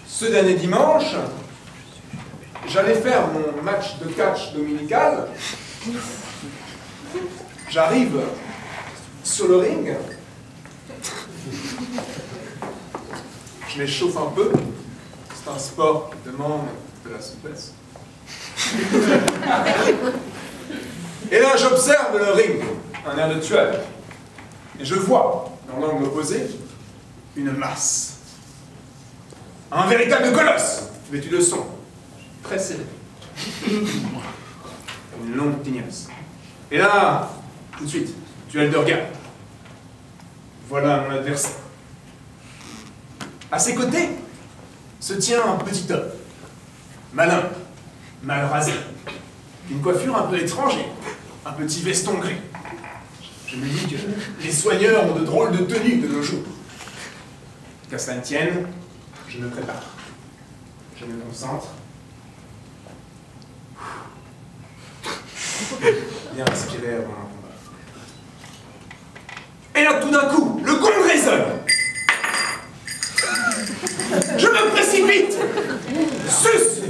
Ce dernier dimanche, j'allais faire mon match de catch dominical. J'arrive sur le ring. Je m'échauffe un peu. C'est un sport qui demande de la souplesse. Et là, j'observe le ring, un air de tueur. Et je vois, dans l'angle opposé, une masse. Un véritable colosse, vêtu de son, très serré. Une longue tignasse. Et là, tout de suite, duel de regard. Voilà mon adversaire. À ses côtés se tient un petit homme, malin, mal rasé, une coiffure un peu étrange et un petit veston gris. Je me dis que les soigneurs ont de drôles de tenues de nos jours. Qu'à cela ne tienne, je me prépare. Je me concentre. Bien respirer avant un combat. Et là, tout d'un coup, le gong résonne. Je me précipite. Sus.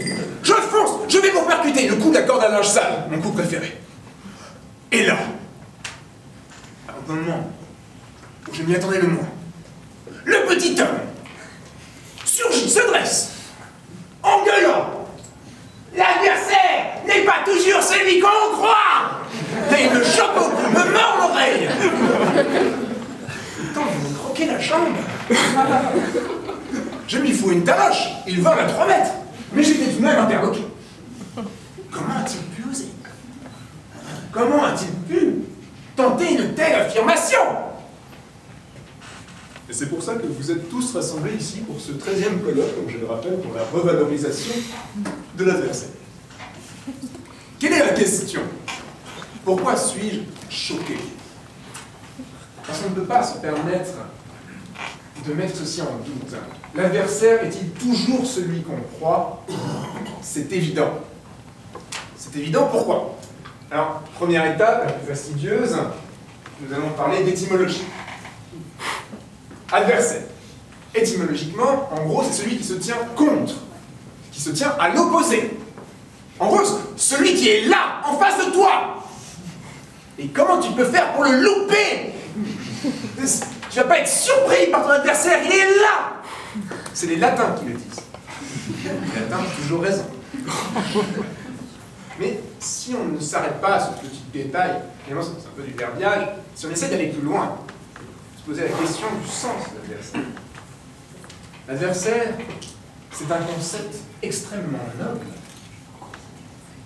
Je fonce. Je vais pour percuter le coup de la corde à linge sale, mon coup préféré. Et là, au moment où je m'y attendais le moins, le petit homme surgit, se dresse, en gueulant. L'adversaire n'est pas toujours celui qu'on croit. Et il me chope au cou, me mord l'oreille. Il tente de me croquer la jambe. Je lui fous une taloche, il vole à 3 mètres. Mais j'étais tout de même interloqué. Comment a-t-il pu oser? Comment a-t-il pu tenter une telle affirmation? Et c'est pour ça que vous êtes tous rassemblés ici pour ce 13e colloque, comme je le rappelle, pour la revalorisation de l'adversaire. Quelle est la question? Pourquoi suis-je choqué? Parce qu'on ne peut pas se permettre de mettre ceci en doute. L'adversaire est-il toujours celui qu'on croit? C'est évident. C'est évident, pourquoi? Alors, première étape, la plus fastidieuse, nous allons parler d'étymologie. Adversaire. Étymologiquement, en gros, c'est celui qui se tient contre, qui se tient à l'opposé. En gros, celui qui est là, en face de toi. Et comment tu peux faire pour le louper? Tu vas pas être surpris par ton adversaire, il est là. C'est les latins qui le disent. Les latins ont toujours raison. Mais si on ne s'arrête pas à ce petit détail, finalement c'est un peu du verbiage, si on essaie d'aller plus loin, se poser la question du sens de l'adversaire. L'adversaire, c'est un concept extrêmement noble.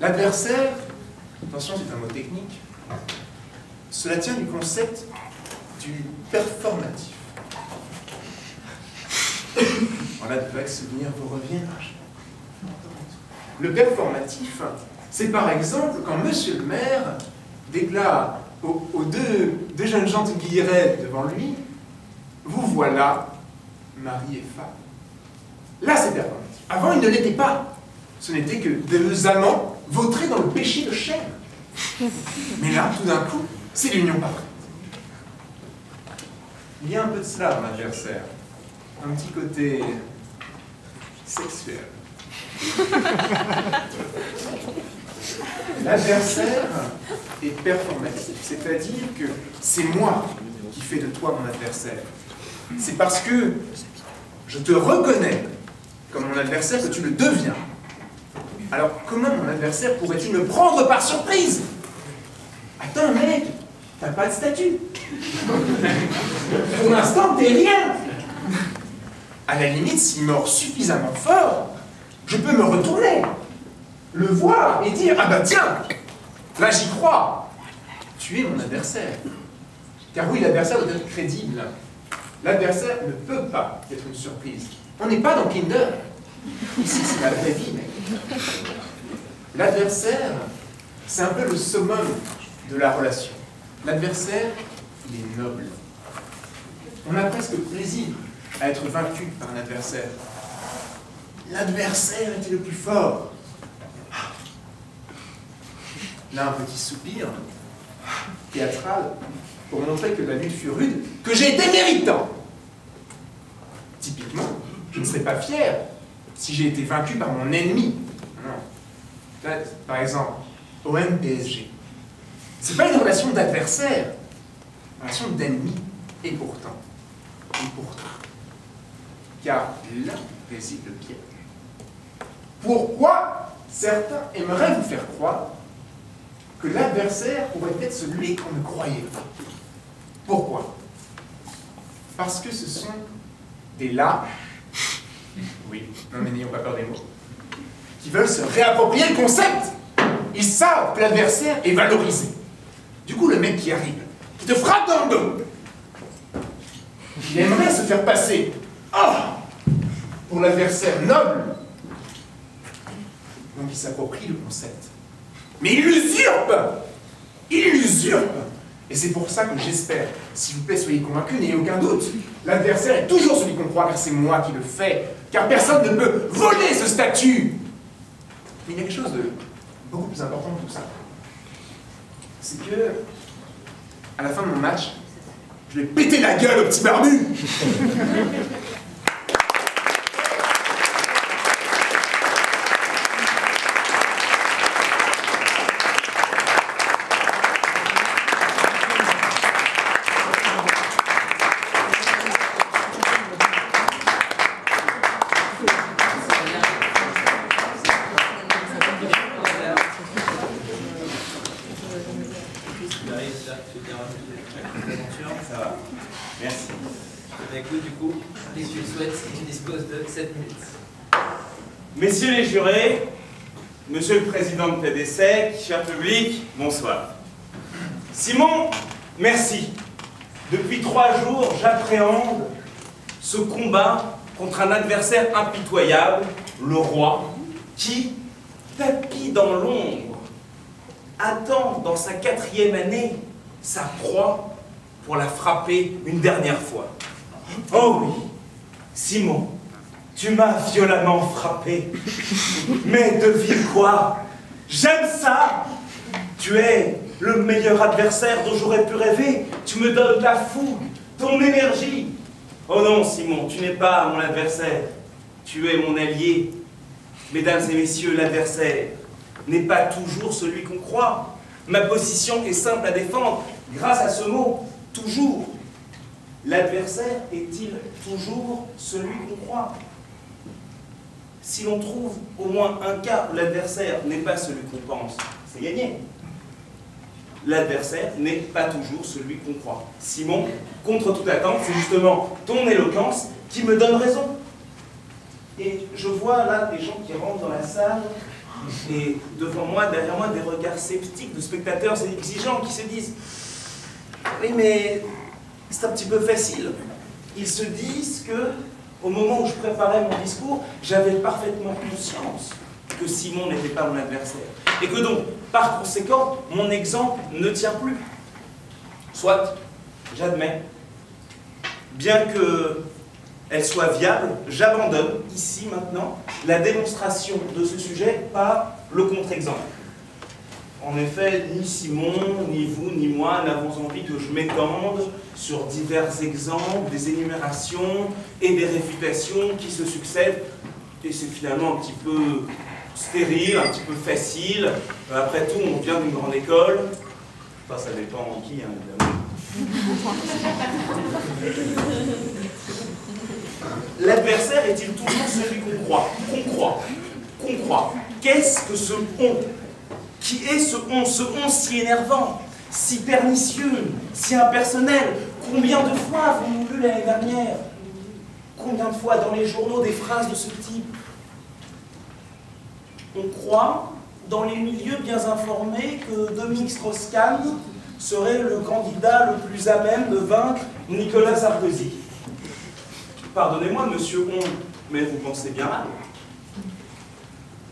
L'adversaire, attention c'est un mot technique, cela tient du concept du performatif. Voilà, de vagues souvenirs vous reviennent. Le performatif, c'est par exemple quand monsieur le maire déclare aux deux jeunes gens de Guilleret devant lui, vous voilà, mari et femme. Là, c'est performatif. Avant, il ne l'était pas. Ce n'était que deux amants vautrés dans le péché de chair. Mais là, tout d'un coup, c'est l'union parfaite. Il y a un peu de cela dans l'adversaire. Un petit côté sexuel. L'adversaire est performatif, c'est-à-dire que c'est moi qui fais de toi mon adversaire. C'est parce que je te reconnais comme mon adversaire que tu le deviens. Alors comment mon adversaire pourrait-il me prendre par surprise? Attends mec, t'as pas de statut. Pour l'instant t'es rien. À la limite, s'il mord suffisamment fort, je peux me retourner, le voir et dire « Ah ben tiens, là j'y crois, tu es mon adversaire. » Car oui, l'adversaire doit être crédible. L'adversaire ne peut pas être une surprise. On n'est pas dans Kinder. Ici, c'est la vraie vie, mec. L'adversaire, c'est un peu le summum de la relation. L'adversaire, il est noble. On a presque plaisir à être vaincu par un adversaire. L'adversaire était le plus fort. Là, un petit soupir théâtral pour montrer que la lutte fut rude, que j'ai été méritant. Typiquement, je ne serais pas fier si j'ai été vaincu par mon ennemi. Non. Là, par exemple, OM-PSG. C'est pas une relation d'adversaire, une relation d'ennemi. Et pourtant, car là réside le piège. Pourquoi certains aimeraient vous faire croire que l'adversaire pourrait être celui qu'on ne croyait pas? Pourquoi? Parce que ce sont des lâches, oui, non mais n'ayons pas peur des mots, qui veulent se réapproprier le concept. Ils savent que l'adversaire est valorisé. Du coup, le mec qui arrive, qui te frappe dans le dos, il aimerait se faire passer pour l'adversaire noble. Donc il s'approprie le concept. Mais il l'usurpe. Il l'usurpe. Et c'est pour ça que j'espère, s'il vous plaît, soyez convaincus, n'ayez aucun doute. L'adversaire est toujours celui qu'on croit, car c'est moi qui le fais. Car personne ne peut voler ce statut. Mais il y a quelque chose de beaucoup plus important que tout ça. C'est que, à la fin de mon match, je vais péter la gueule au petit barbu. Ça va. Merci. Avec nous, du coup, dès que tu le souhaites, tu disposes de 7 minutes. Messieurs les jurés, monsieur le président de PDSEC, cher public, bonsoir. Simon, merci. Depuis 3 jours, j'appréhende ce combat contre un adversaire impitoyable, le roi, qui, tapi dans l'ombre, attend dans sa 4e année sa proie pour la frapper une dernière fois. Oh oui, Simon, tu m'as violemment frappé. Mais devine quoi? J'aime ça. Tu es le meilleur adversaire dont j'aurais pu rêver. Tu me donnes ta fougue, ton énergie. Oh non, Simon, tu n'es pas mon adversaire. Tu es mon allié. Mesdames et messieurs, l'adversaire n'est pas toujours celui qu'on croit. Ma position est simple à défendre grâce à ce mot, toujours. L'adversaire est-il toujours celui qu'on croit? Si l'on trouve au moins un cas où l'adversaire n'est pas celui qu'on pense, c'est gagné. L'adversaire n'est pas toujours celui qu'on croit. Simon, contre toute attente, c'est justement ton éloquence qui me donne raison. Et je vois là des gens qui rentrent dans la salle, et devant moi, derrière moi, des regards sceptiques de spectateurs exigeants qui se disent « Oui, mais c'est un petit peu facile. » Ils se disent que, au moment où je préparais mon discours, j'avais parfaitement conscience que Simon n'était pas mon adversaire. Et que donc, par conséquent, mon exemple ne tient plus. Soit, j'admets, bien qu'elle soit viable, j'abandonne, ici, maintenant, la démonstration de ce sujet par le contre-exemple. En effet, ni Simon, ni vous, ni moi n'avons envie que je m'étende sur divers exemples, des énumérations et des réfutations qui se succèdent. Et c'est finalement un petit peu stérile, un petit peu facile. Après tout, on vient d'une grande école. Enfin, ça dépend en qui, hein, évidemment. L'adversaire est-il toujours celui qu'on croit? Qu'on croit. Qu'est-ce que ce on? Qui est ce on si énervant, si pernicieux, si impersonnel? Combien de fois avons-nous lu l'année dernière? Combien de fois dans les journaux des phrases de ce type? On croit, dans les milieux bien informés, que Dominique Strauss-Kahn serait le candidat le plus à même de vaincre Nicolas Sarkozy. Pardonnez-moi, monsieur On, mais vous pensez bien mal.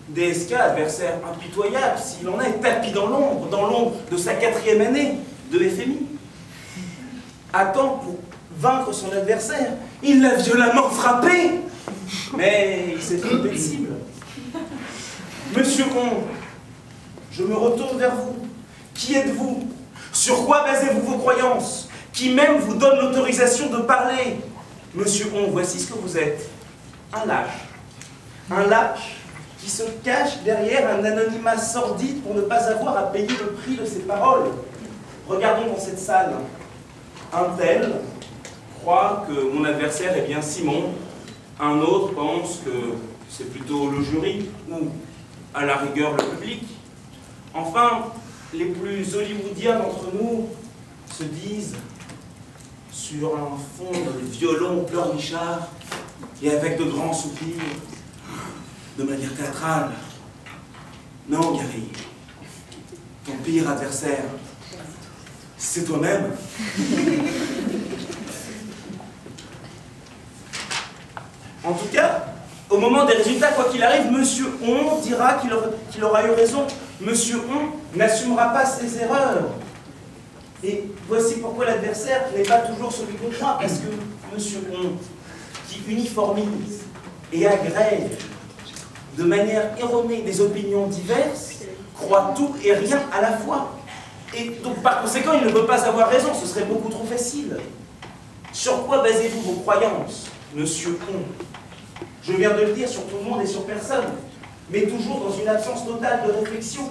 DSK, adversaire impitoyable, s'il en est, tapi dans l'ombre de sa 4e année de FMI. Attend pour vaincre son adversaire. Il l'a violemment frappé, mais il s'est trompé de cible. Monsieur On, je me retourne vers vous. Qui êtes-vous? Sur quoi basez-vous vos croyances? Qui même vous donne l'autorisation de parler? Monsieur On, voici ce que vous êtes. Un lâche. Un lâche qui se cache derrière un anonymat sordide pour ne pas avoir à payer le prix de ses paroles. Regardons dans cette salle. Un tel croit que mon adversaire est bien Simon, un autre pense que c'est plutôt le jury, ou à la rigueur le public. Enfin, les plus hollywoodiens d'entre nous se disent, sur un fond de violon pleurnichard et avec de grands soupirs, de manière théâtrale: non, Gary, ton pire adversaire, c'est toi-même. En tout cas, au moment des résultats, quoi qu'il arrive, Monsieur On dira qu'il aura eu raison. Monsieur On n'assumera pas ses erreurs. Et voici pourquoi l'adversaire n'est pas toujours celui qu'on croit, parce que Monsieur On, qui uniformise et agrège de manière erronée des opinions diverses, croit tout et rien à la fois. Et donc par conséquent, il ne peut pas avoir raison, ce serait beaucoup trop facile. Sur quoi basez-vous vos croyances, Monsieur On? Je viens de le dire, sur tout le monde et sur personne, mais toujours dans une absence totale de réflexion.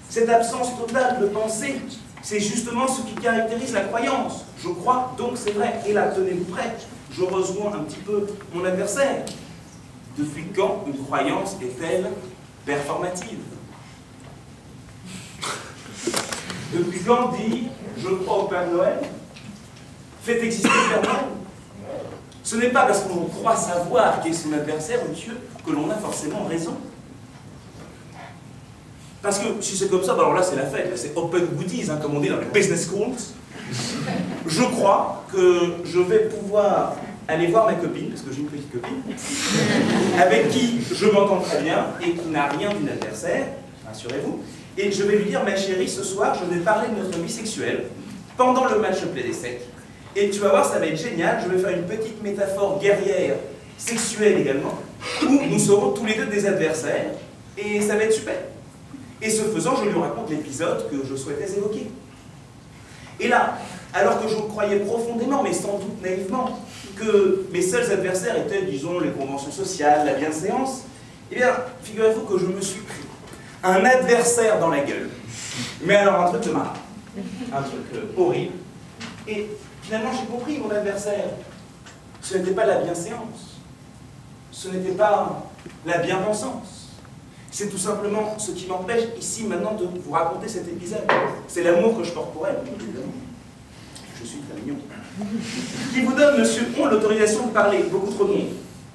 Cette absence totale de pensée, c'est justement ce qui caractérise la croyance. Je crois, donc c'est vrai. Et là, tenez-vous prêts, je rejoins un petit peu mon adversaire. Depuis quand une croyance est-elle performative? Depuis quand dire « je crois au Père Noël » fait exister le Père Noël? Ce n'est pas parce qu'on croit savoir qui est son adversaire, monsieur, que l'on a forcément raison. Parce que si c'est comme ça, alors là c'est la fête, c'est open goodies, hein, comme on dit dans les business schools. Je crois que je vais pouvoir aller voir ma copine, parce que j'ai une petite copine, avec qui je m'entends très bien et qui n'a rien d'une adversaire, rassurez-vous, et je vais lui dire: ma chérie, ce soir je vais parler de notre vie sexuelle pendant le match Plaid et Sec. Et tu vas voir, ça va être génial, je vais faire une petite métaphore guerrière, sexuelle également, où nous serons tous les deux des adversaires, et ça va être super. Et ce faisant, je lui raconte l'épisode que je souhaitais évoquer. Et là, alors que je croyais profondément, mais sans doute naïvement, que mes seuls adversaires étaient, disons, les conventions sociales, la bienséance, eh bien, figurez-vous que je me suis pris un adversaire dans la gueule. Mais alors, un truc de marre. Un truc horrible. Et finalement, j'ai compris mon adversaire. Ce n'était pas la bienséance. Ce n'était pas la bien-pensance. C'est tout simplement ce qui m'empêche ici maintenant de vous raconter cet épisode. C'est l'amour que je porte pour elle, évidemment. Je suis très mignon. Qui vous donne, monsieur On, l'autorisation de parler, beaucoup trop de monde.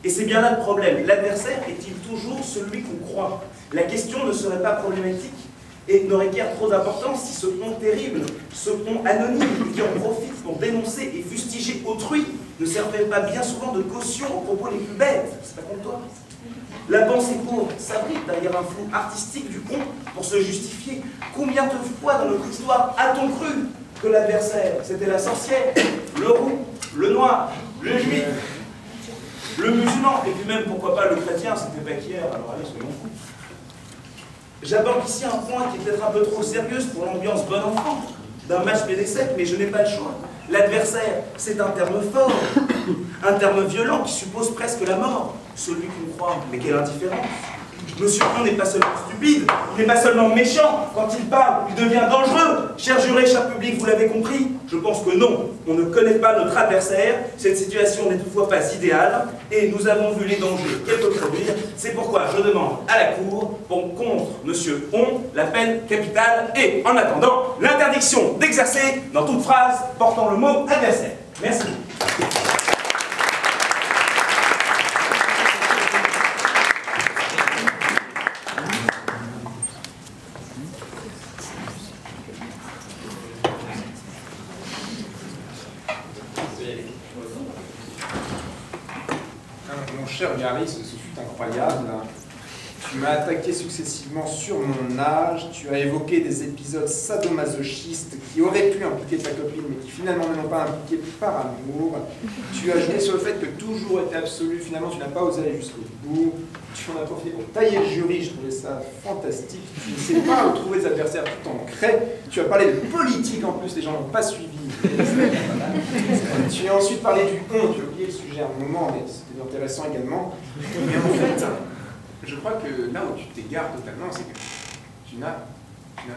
Et c'est bien là le problème. L'adversaire est-il toujours celui qu'on croit? La question ne serait pas problématique et n'aurait guère trop d'importance si ce On terrible, ce On anonyme et qui en profite pour dénoncer et fustiger autrui ne servait pas bien souvent de caution aux propos les plus bêtes. C'est pas contre toi. La pensée courte s'abrite derrière un flou artistique du On pour se justifier. Combien de fois dans notre histoire a-t-on cru que l'adversaire, c'était la sorcière, le roux, le noir, le juif, le musulman, et puis même, pourquoi pas, le chrétien, c'était pas qu'hier, alors allez, soyons fous. J'aborde ici un point qui est peut-être un peu trop sérieux pour l'ambiance bon enfant d'un match Plaid et Sec, mais je n'ai pas le choix. L'adversaire, c'est un terme fort, un terme violent qui suppose presque la mort. Celui qu'on croit, mais quelle indifférence. Monsieur On n'est pas seulement stupide, il n'est pas seulement méchant. Quand il parle, il devient dangereux. Cher juré, cher public, vous l'avez compris? Je pense que non, on ne connaît pas notre adversaire. Cette situation n'est toutefois pas idéale et nous avons vu les dangers qu'elle peut produire. C'est pourquoi je demande à la Cour, contre Monsieur On, la peine capitale et, en attendant, l'interdiction d'exercer dans toute phrase portant le mot adversaire. Merci. Mon cher Gary, ce fut incroyable. Tu m'as attaqué successivement sur mon âge, tu as évoqué des épisodes sadomasochistes qui auraient pu impliquer ta copine, mais qui finalement ne l'ont pas impliqué par amour. Tu as joué sur le fait que toujours était absolu, finalement tu n'as pas osé aller jusqu'au bout. Tu en as profité pour tailler le jury, je trouvais ça fantastique. Tu ne sais pas retrouver des adversaires tout en craie. Tu as parlé de politique en plus, les gens n'ont pas suivi. Tu as ensuite parlé du On, tu as oublié le sujet à un moment, mais c'était intéressant également. Mais en fait, je crois que là où tu t'égares totalement, c'est que tu n'as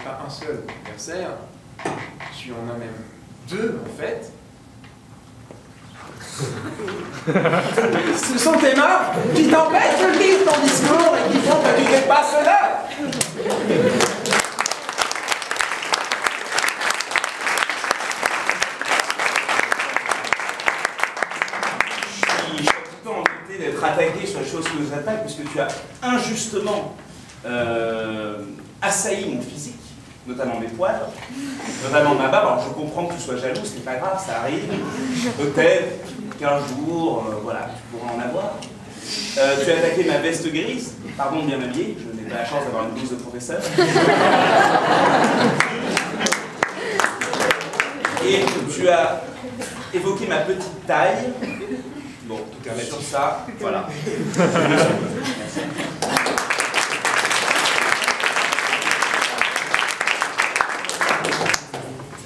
pas un seul adversaire, tu en as même deux en fait. Ce sont tes mains qui t'empêchent de lire ton discours et qui font que tu dépasses là. Je suis un petit peu embêté d'être attaqué sur les choses qui nous attaquent, puisque tu as injustement assailli mon physique, notamment mes poils, notamment ma barbe. Alors je comprends que tu sois jaloux, c'est pas grave, ça arrive. Peut-être qu'un jour, voilà, tu pourras en avoir. Tu as attaqué ma veste grise, pardon de bien m'habiller, je n'ai pas la chance d'avoir une blouse de professeur. Et tu as évoqué ma petite taille. Bon, tout cas, sur ça, voilà. Merci.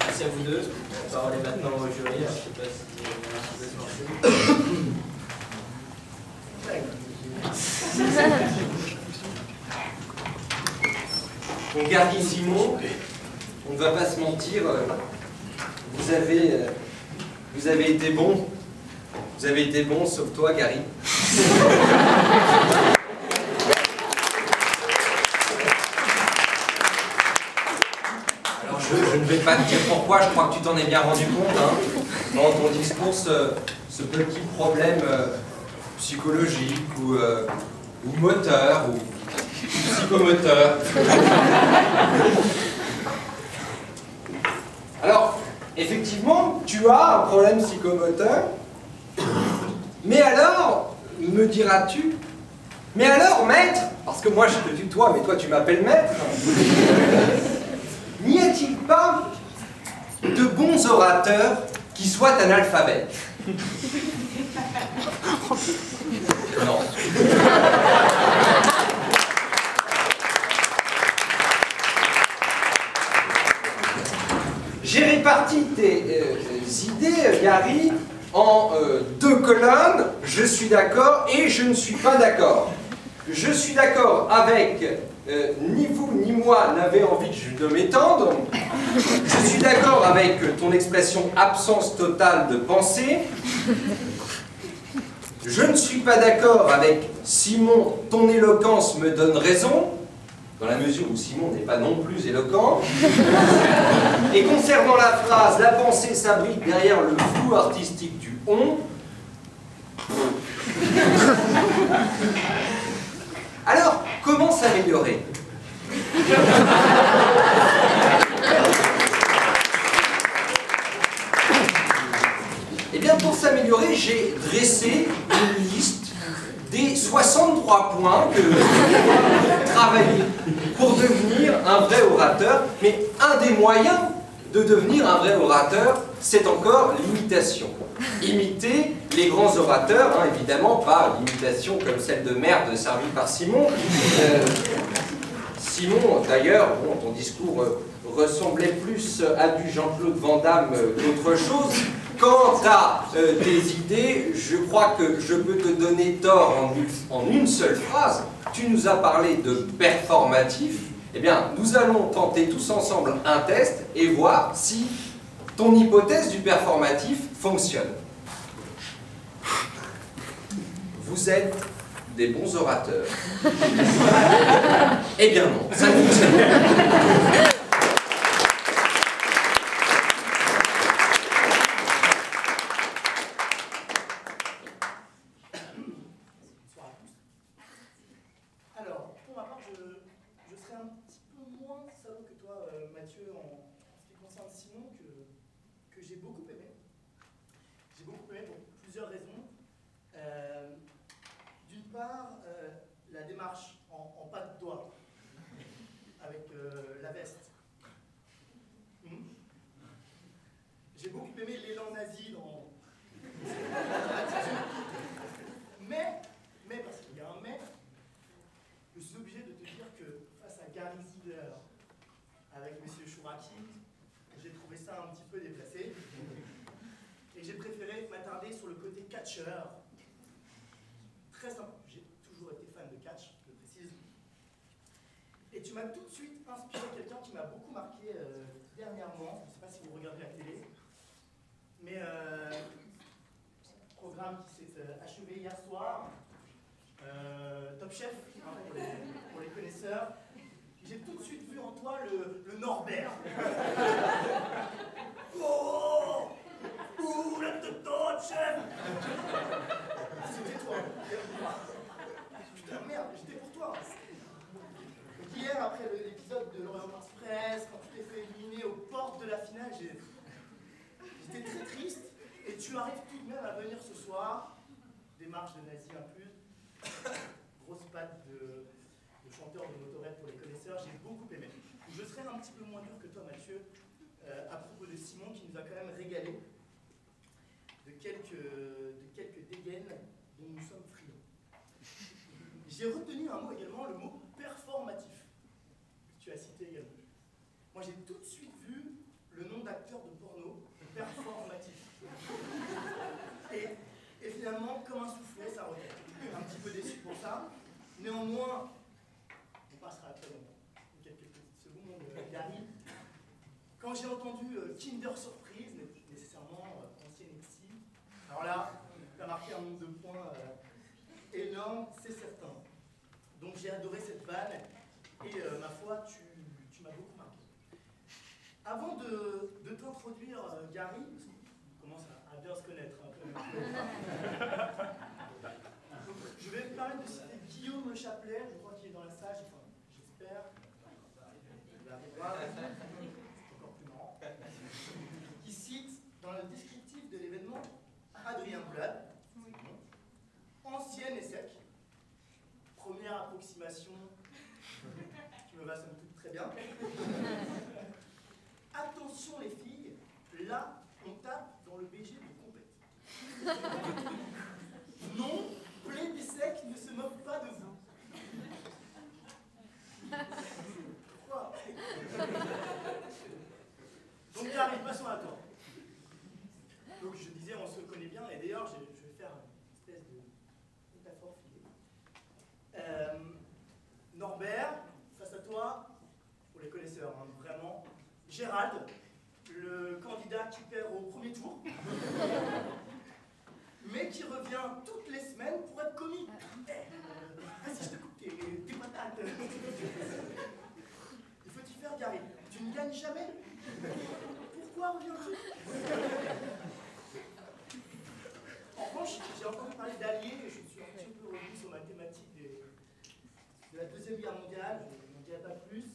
Merci à vous deux. La parole est maintenant au jury. Alors, je ne sais pas si vous avez un peu Bon, Gary Simon, on ne va pas se mentir, vous avez été bon. Vous avez été bon, sauf toi, Gary. Alors, je ne vais pas te dire pourquoi, je crois que tu t'en es bien rendu compte, hein, dans ton discours, ce petit problème psychologique ou moteur, ou psychomoteur. Alors, effectivement, tu as un problème psychomoteur, mais alors, me diras-tu, mais alors, maître, parce que moi je te tutoie, mais toi tu m'appelles maître, n'y a-t-il pas de bons orateurs qui soient analphabètes? Non. J'ai réparti tes idées, Gary, en deux colonnes. Je suis d'accord et je ne suis pas d'accord. Je suis d'accord avec ni vous ni moi n'avez envie de m'étendre. Je suis d'accord avec ton expression absence totale de pensée. Je ne suis pas d'accord avec Simon, ton éloquence me donne raison, dans la mesure où Simon n'est pas non plus éloquent. Et concernant la phrase « la pensée s'abrite derrière le flou artistique du on », alors, comment s'améliorer? Eh bien, pour s'améliorer, j'ai dressé une liste des 63 points que je dois travailler pour devenir un vrai orateur. Mais un des moyens de devenir un vrai orateur, c'est encore l'imitation. Imiter les grands orateurs, hein, évidemment, pas l'imitation comme celle de merde servie par Simon. Simon, d'ailleurs, bon, ton discours ressemblait plus à du Jean-Claude Van Damme qu'autre chose. Quant à tes idées, je crois que je peux te donner tort en une seule phrase. Tu nous as parlé de performatif. Eh bien, nous allons tenter tous ensemble un test et voir si ton hypothèse du performatif fonctionne. Vous êtes des bons orateurs. Eh bien non, ça ne fonctionne pas. Alors, pour ma part, je serais un petit peu moins salaud que toi, Mathieu, en ce qui concerne Simon, que j'ai beaucoup aimé. J'ai beaucoup aimé pour plusieurs raisons. D'une part, la démarche en pas de doigt, avec la veste. J'ai beaucoup aimé l'élan nazi dans... mais, parce qu'il y a un mais, je suis obligé de te dire que face à Gary Zidler, avec M. Chouraki, j'ai trouvé ça un petit peu déplacé. Et j'ai préféré m'attarder sur le côté catcheur. Très simple, j'ai toujours été fan de catch, je le précise. tu m'as tout de suite inspiré quelqu'un qui m'a beaucoup marqué dernièrement. Je ne sais pas si vous regardez la télé, mais programme qui s'est achevé hier soir, Top Chef, hein, pour les connaisseurs. J'ai tout de suite vu en toi le Norbert. Oh, ouh, la Top Chef. C'était toi. Putain, merde, j'étais pour toi. Donc hier, après l'épisode de l'Orient Express, quand tu t'es fait éliminer aux portes de la finale, j'étais très triste. Et tu arrives tout de même à venir ce soir. Démarche de nazi incluse. Grosse patte de chanteur de Motorhead pour les connaisseurs. J'ai beaucoup aimé. Je serai un petit peu moins dur que toi, Mathieu, à propos de Simon, qui nous a quand même régalé de quelques dégaines dont nous sommes friands. J'ai retenu un mot également, le mot performatif, que tu as cité également. Moi, j'ai tout de suite vu le nom d'acteur de porno, performatif. Et finalement, comme un soufflet, ça revient. Un petit peu déçu pour ça. Néanmoins, on passera après dans quelques petites secondes, Gary. Quand j'ai entendu Kinder Surprise, nécessairement ancienne XI, alors là, tu as marqué un nombre de points énorme, c'est certain. Donc j'ai adoré cette vanne et ma foi, tu m'as beaucoup marqué. Avant de t'introduire, Gary, on commence à bien se connaître un peu. Donc, je vais me permettre de citer Guillaume Le Chaplet, je crois qu'il est dans la salle, enfin, j'espère. Il arrivera, c'est encore plus marrant. Qui cite dans le descriptif de l'événement Adrien Boulade, ancienne et sec. Première approximation qui me va somme toute très bien. Attention les filles, là on tape dans le BG de compète. Non, Play des secs ne se moque pas de vous. Quoi? Donc Gary, passons à toi. Donc je disais, on se connaît bien, et d'ailleurs je vais faire une espèce de métaphore filée. Norbert, face à toi, pour les connaisseurs, hein, vraiment, Gérald, le candidat qui perd au premier tour, mais qui revient toutes les semaines pour être comique. Vas-y, je te coupe tes patates. Il faut t'y faire, Gary. Tu ne gagnes jamais. Pourquoi reviens-tu? En revanche, j'ai entendu parler d'alliés et je suis un petit peu revenu sur ma thématique de la Deuxième Guerre mondiale, je n'en dirai pas plus.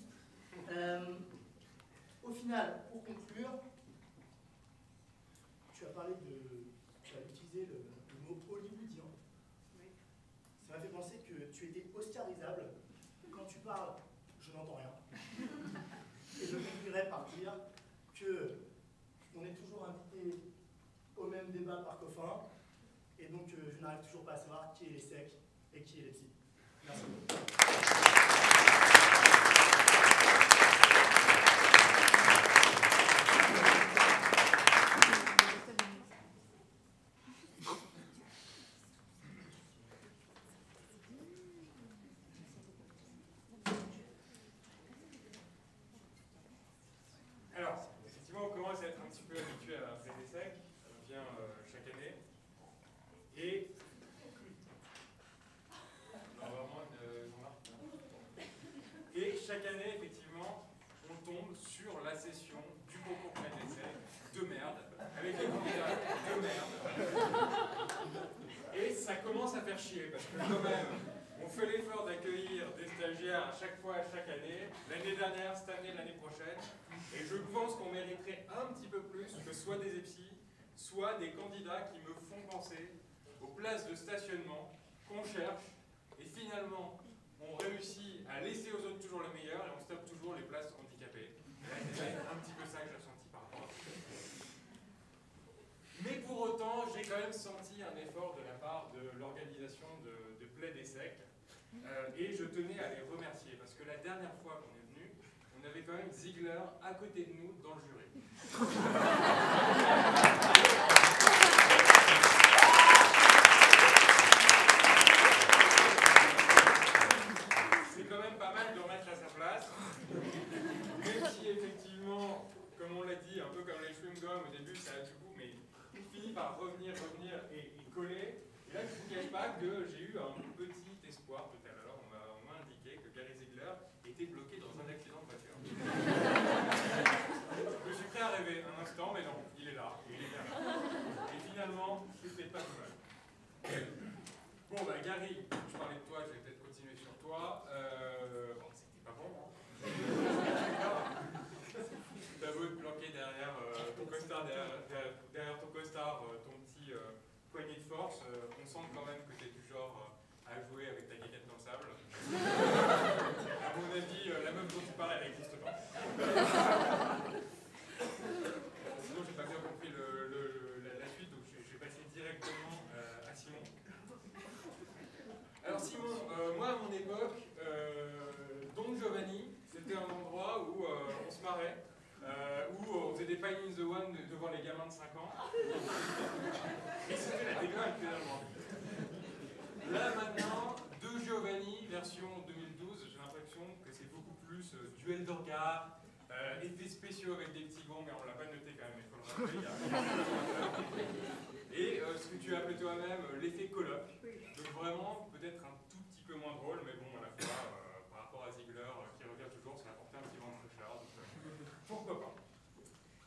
Au final, pour conclure, tu as utilisé le mot hollywoodien. Ça m'a fait penser que tu étais oscarisable. Quand tu parles, je n'entends rien. Et je conclurai par dire que on est toujours invité au même débat par Coffin, et donc je n'arrive toujours pas à savoir qui est les secs et qui est les psys. Merci beaucoup. Alors, effectivement, on commence à être un petit peu habitué à Play des secs, ça vient chaque année. Et Et chaque année, effectivement, on tombe sur la session du concours Play des secs de merde, avec des candidats de merde. Et ça commence à faire chier, parce que quand même, on fait l'effort d'accueillir des stagiaires à chaque fois, chaque année, l'année dernière, cette année, l'année prochaine, et je pense qu'on mériterait un petit peu plus que soit des EPSI, soit des candidats qui me font penser aux places de stationnement qu'on cherche, et finalement, on réussit à laisser aux autres toujours le meilleur, et on stoppe toujours les places handicapées. C'est un petit peu ça que j'ai ressenti par rapport à ça. Mais pour autant, j'ai quand même senti un effort de la part de l'organisation de Play des secs. Et je tenais à les remercier, parce que la dernière fois qu'on est venu, on avait quand même Ziegler à côté de nous dans le jury. C'est quand même pas mal de remettre à sa place. au début, ça a du coup, mais il finit par revenir et coller. Et là, je ne vous cache pas que j'ai eu un petit espoir tout à l'heure. On m'a indiqué que Gary Ziegler était bloqué dans un accident de voiture. Je suis prêt à rêver un instant, mais non, il est là, il est bien là. Et finalement, c'était pas tout mal. Bon, bah Gary, je parlais de toi, je vais peut-être continuer sur toi. Bon, c'était pas bon, hein. T'as beau te planquer derrière ton costard, derrière ton costard, ton petit poignet de force, on sent quand même que t'es du genre à jouer avec ta guéquette dans le sable. À mon avis, la meuf dont tu parles, elle n'existe pas. Sinon, j'ai pas bien compris la suite, donc je vais passer directement à Simon. Alors Simon, moi à mon époque, Don Giovanni, c'était un endroit où on se marrait, où on faisait des Pine in the One devant les gamins de 5 ans. Et c'était la dégueulasse finalement. Là maintenant, De Giovanni, version 2012, j'ai l'impression que c'est beaucoup plus duel de regard, effets spéciaux avec des petits gongs, mais on l'a pas noté quand même, il faut le rappeler. Et ce que tu as appelé toi-même l'effet colloque. Donc vraiment, peut-être un tout petit peu moins drôle, mais bon, à la fois, par rapport à Ziegler, qui revient toujours, ça a apporté un petit vent de fraîcheur, donc pourquoi pas.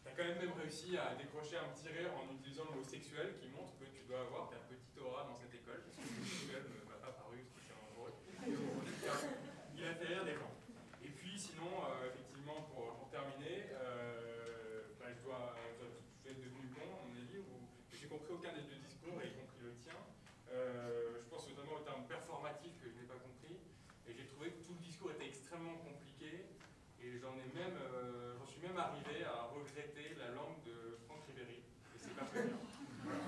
Tu as quand même réussi à décrocher un petit rire en utilisant le mot sexuel, qui montre que tu dois avoir ta petite aura dans cette école, parce que le sexuel ne m'a pas paru spécialement drôle. Il a fait rire des gens. Et puis sinon, effectivement, pour terminer, bah, je être devenu con, à mon avis, où j'ai compris aucun des deux discours, y compris le tien. Je pense notamment au terme performatif que je n'ai pas compris. Et j'ai trouvé que tout le discours était extrêmement compliqué. Et j'en suis même arrivé à regretter la langue de Franck Ribéry. Et c'est pas très bien. Voilà.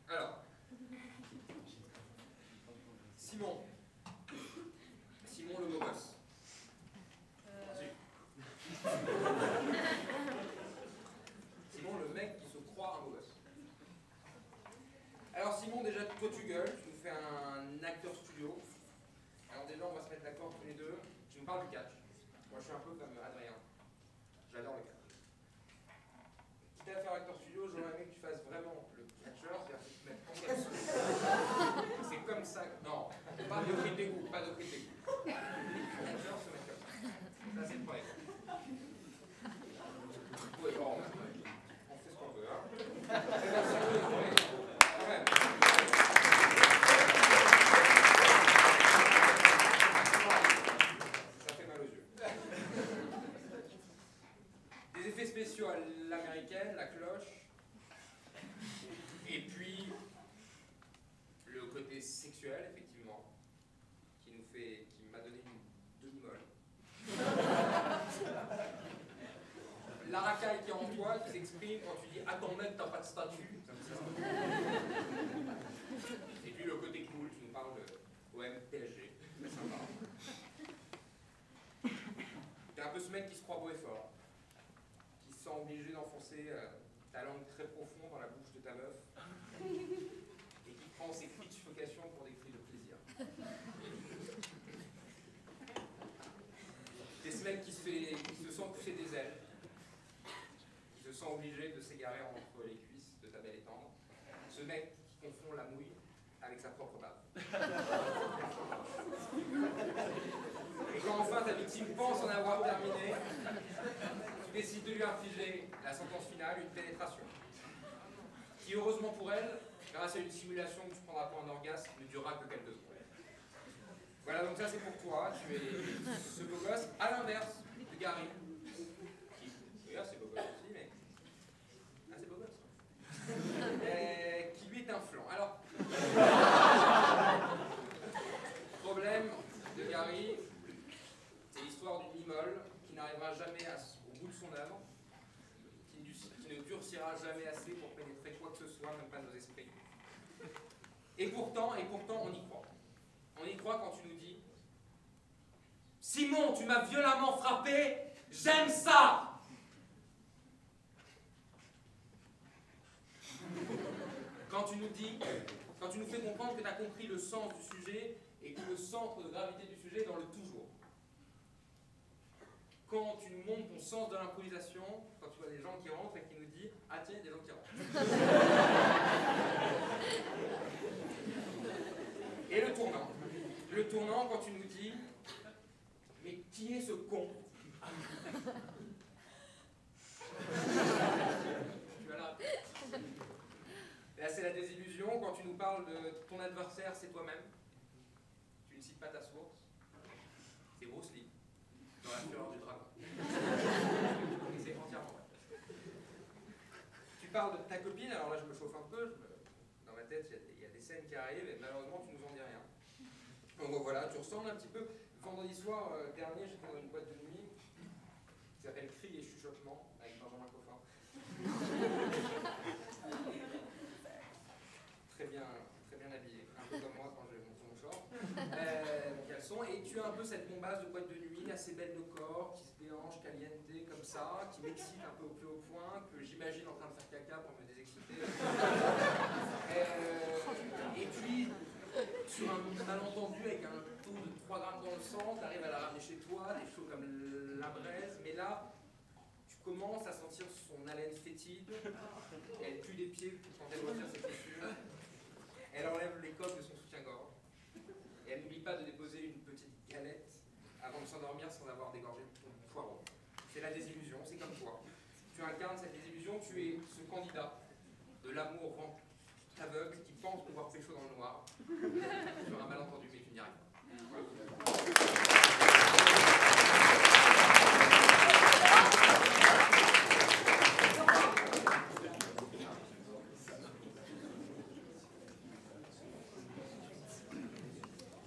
Alors, Simon le beau gosse. Simon le mec qui se croit un beau gosse. Alors Simon, déjà toi tu gueules, tu nous fais un acteur studio. Alors déjà on va se mettre d'accord tous les deux. Tu nous parles du catch. Moi je suis un peu comme Adrien. J'adore le catch. Quitte à faire acteur studio, j'aurais aimé que tu fasses vraiment le catcheur, c'est-à-dire que tu te mettes en caleçon. C'est comme ça. Non, pas de cri de dégoût, pas de cri de dégoût. Le catcheur se met comme ça. Ça c'est le premier. Oui, bon, on fait ce qu'on veut, hein. Quand même. Ça fait mal aux yeux. Des effets spéciaux à l'américaine, la cloche. Et puis, le côté sexuel, effectivement, qui m'a donné une demi-molle. La racaille qui est en toi, qui s'exprime quand tu dis « Ah, ton mec, t'as pas de statut ». Et puis le côté cool, tu nous parles de OM PSG. C'est sympa. T'es un peu ce mec qui se croit beau et fort, qui se sent obligé d'enfoncer ta langue très profond dans la bouche de ta meuf, et qui prend ses cris de suffocation pour des cris de plaisir. T'es ce mec qui se sent pousser des ailes, qui se sent obligé de s'égarer entre les cuisses de ta belle et tendre. Ce mec qui confond la mouille avec sa propre bave. Et quand enfin ta victime pense en avoir terminé, tu décides de lui infliger la sentence finale, une pénétration, qui heureusement pour elle, grâce à une simulation que tu prendras pour un orgasme, ne durera que quelques secondes. Voilà, donc ça c'est pour toi, tu es ce beau gosse, à l'inverse de Gary, qui, d'ailleurs c'est beau gosse aussi, mais c'est beau gosse, qui lui est un flanc. Alors, problème de Gary, c'est l'histoire d'une mimole qui n'arrivera jamais au bout de son œuvre, qui ne durcira jamais assez pour pénétrer quoi que ce soit, même pas nos esprits. Et pourtant, on y croit. On y croit quand tu nous dis « Simon, tu m'as violemment frappé, j'aime ça !» Quand tu nous fais comprendre que tu as compris le sens du sujet et que le centre de gravité du sujet est dans le toujours. Quand tu nous montres ton sens de l'improvisation, quand tu vois des gens qui rentrent et qui nous disent « Ah tiens, il y a des gens qui rentrent ». Et le tournant. Le tournant, quand tu nous dis « Mais qui est ce con ?» Tu vas là. Là, c'est la désillusion quand tu nous parles de ton adversaire, c'est toi-même. Tu ne cites pas ta source. C'est Bruce Lee, dans La Fureur du Dragon. Et c'est entièrement vrai. Tu parles de ta copine, alors là je me chauffe un peu, dans ma tête il y a des scènes qui arrivent et malheureusement tu nous en dis rien. Donc voilà, tu ressembles un petit peu. Vendredi soir dernier, j'étais dans une boîte de nuit qui s'appelle Cris et Chuchotements avec Benjamin Coffin. Très bien habillé, un peu comme moi quand je monte mon short, mon caleçon, et tu as un peu cette bombasse de boîte de nuit, assez belle de corps, qui se déhanche, caliente, comme ça, qui m'excite un peu au plus haut point, que j'imagine en train de faire caca pour me désexciter. Et puis, sur un malentendu avec un taux de 3 grammes dans le sang, tu arrives à la ramener chez toi, t'es chaud comme la braise, mais là, tu commences à sentir son haleine fétide, elle pue des pieds quand elle retire ses chaussures, elle enlève les coques de son soutien-gorge, et elle n'oublie pas de déposer une petite galette avant de s'endormir sans avoir dégorgé ton poireau. C'est la désillusion, c'est comme toi. Tu incarnes cette désillusion, tu es ce candidat